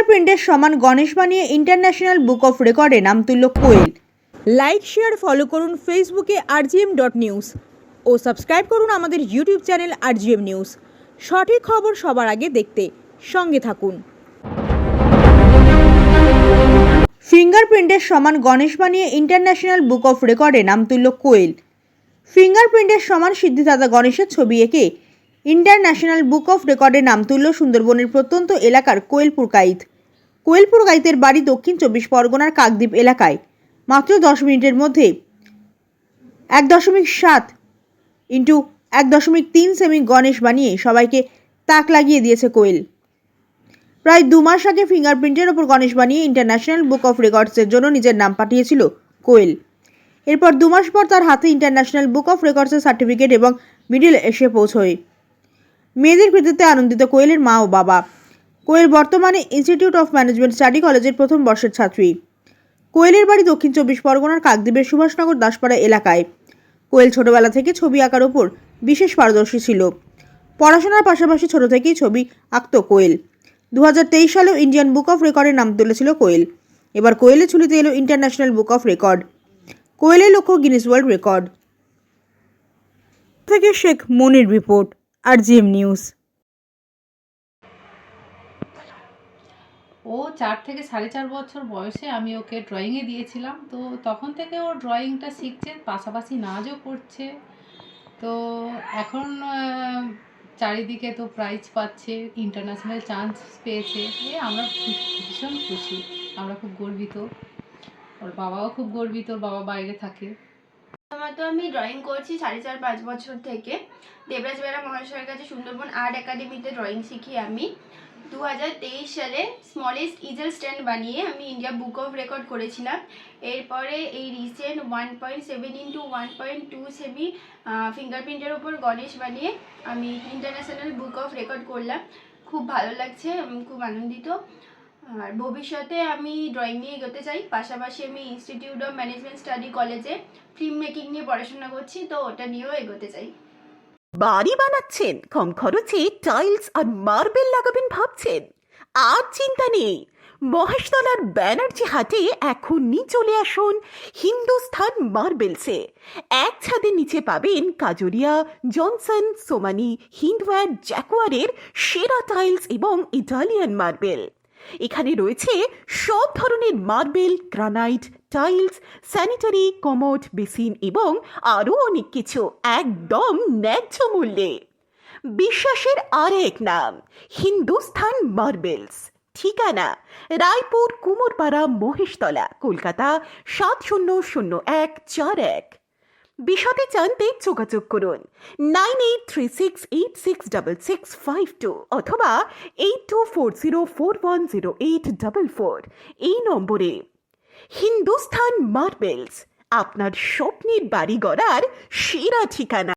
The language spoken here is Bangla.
ফিঙ্গারপ্রিন্টের সমান গণেশ বানিয়ে ইন্টারন্যাশনাল বুক অফ রেকর্ডে নাম তুলল কোয়েল। লাইক শেয়ার ফলো করুন ফেসবুকে rgm.news ও সাবস্ক্রাইব করুন আমাদের ইউটিউব চ্যানেল rgm নিউজ। সঠিক খবর সবার আগে দেখতে সঙ্গে থাকুন। ফিঙ্গারপ্রিন্টের সমান গণেশ বানিয়ে ইন্টারন্যাশনাল বুক অফ রেকর্ডে নাম তুলল কোয়েল। ফিঙ্গারপ্রিন্টের সমান সিদ্ধিদাতা গণেশের ছবি এঁকে ইন্টারন্যাশনাল বুক অফ রেকর্ডে নাম তুলল সুন্দরবনের প্রত্যন্ত এলাকার কোয়েলপুর কাইত। কোয়েলপুর কাইতের বাড়ি দক্ষিণ 24 পরগনার কাকদ্বীপ এলাকায়। মাত্র 10 মিনিটের মধ্যে 1.7 ইন্টু 1.3 সেমি গণেশ বানিয়ে সবাইকে তাক লাগিয়ে দিয়েছে কোয়েল। প্রায় 2 মাস আগে ফিঙ্গারপ্রিন্টের ওপর গণেশ বানিয়ে ইন্টারন্যাশনাল বুক অফ রেকর্ডসের জন্য নিজের নাম পাঠিয়েছিল কোয়েল। এরপর 2 মাস পর তার হাতে ইন্টারন্যাশনাল বুক অফ রেকর্ডসের সার্টিফিকেট এবং মিডল এসে পৌঁছয়। মেয়েদের কৃতিত্বে আনন্দিত কোয়েলের মা ও বাবা। কোয়েল বর্তমানে ইনস্টিটিউট অফ ম্যানেজমেন্ট স্টাডি কলেজের প্রথম বর্ষের ছাত্রী। কোয়েলের বাড়ি দক্ষিণ 24 পরগনার কাকদ্বীপের সুভাষনগর দাসপাড়া এলাকায়। কোয়েল ছোটবেলা থেকে ছবি আঁকার ওপর বিশেষ পারদর্শী ছিল। পড়াশোনার পাশাপাশি ছোট থেকেই ছবি আঁকত কোয়েল। 2023 সালেও ইন্ডিয়ান বুক অফ রেকর্ডের নাম তুলেছিল কোয়েল। এবার কোয়েলের ঝুলিতে এলো ইন্টারন্যাশনাল বুক অফ রেকর্ড। কোয়েলের লক্ষ্য গিনেস ওয়ার্ল্ড রেকর্ড। থেকে শেখ মনির রিপোর্ট, rgm নিউজ। ও 4 থেকে 4.5 বছর বয়সে আমি ওকে ড্রয়িংয়ে দিয়েছিলাম, তো তখন থেকে ও ড্রয়িংটা শিখছে, পাশাপাশি নাচও করছে। তো এখন চারিদিকে তো প্রাইজ পাচ্ছে, ইন্টারন্যাশনাল চান্স পেয়েছে। আমরা ভীষণ খুশি, আমরা খুব গর্বিত, ওর বাবাও খুব গর্বিত, ওর বাবা বাইরে থাকে। তো আমি ড্রয়িং করছি 4.5-5 বছর থেকে। দেবরাজ বেরা মহাশয়ের কাছে সুন্দরবন আর্ট একাডেমিতে ড্রয়িং শিখি আমি। 2023 সালে স্মলেস্ট ইজেল স্ট্যান্ড বানিয়ে আমি ইন্ডিয়া বুক অফ রেকর্ড করেছিলাম। এরপরে এই রিসেন্ট 1.7 ইন্টু 1.2 সেমি ফিঙ্গারপ্রিন্টের ওপর গণেশ বানিয়ে আমি ইন্টারন্যাশনাল বুক অফ রেকর্ড করলাম। খুব ভালো লাগছে, আমি খুব আনন্দিত। আর ভবিষ্যতে আমি ড্রয়িং নিয়ে এগোতে চাই। পাশাপাশি আমি ইনস্টিটিউট অফ ম্যানেজমেন্ট স্টাডি কলেজে ফিল্ম মেকিং নিয়ে পড়াশোনা করছি, তো ওটা নিয়েও এগোতে চাই। বাড়ি বানাচ্ছেন, কম খরচে টাইলস আর মার্বেল লাগাবেন ভাবছেন? আর চিন্তা নেই, মহেশতলার ব্যানার্জি হাটে এখনই চলে আসুন হিন্দুস্থান মার্বেলসে। এক ছাদের নিচে পাবেন কাজরিয়া, জনসন, সোমানি, হিন্দওয়্যার, জ্যাকোয়ারের সেরা টাইলস এবং ইটালিয়ান মার্বেল। এখানে রয়েছে সব ধরনের marble, granite, tiles, sanitary, commode, basin এবং আরও অনেক কিছু একদম ন্যায্য মূল্যে। বিশ্বাসের আরেক নাম হিন্দুস্থান মার্বেলস। ঠিকানা রায়পুর, কুমোরপাড়া, মহেশতলা, কলকাতা 700141। বিশদে জানতে যোগাযোগ করুন 9836866652 অথবা 8240410844 এই নম্বরে। হিন্দুস্থান মার্বেলস, আপনার স্বপ্নের বাড়ি গড়ার সেরা ঠিকানা।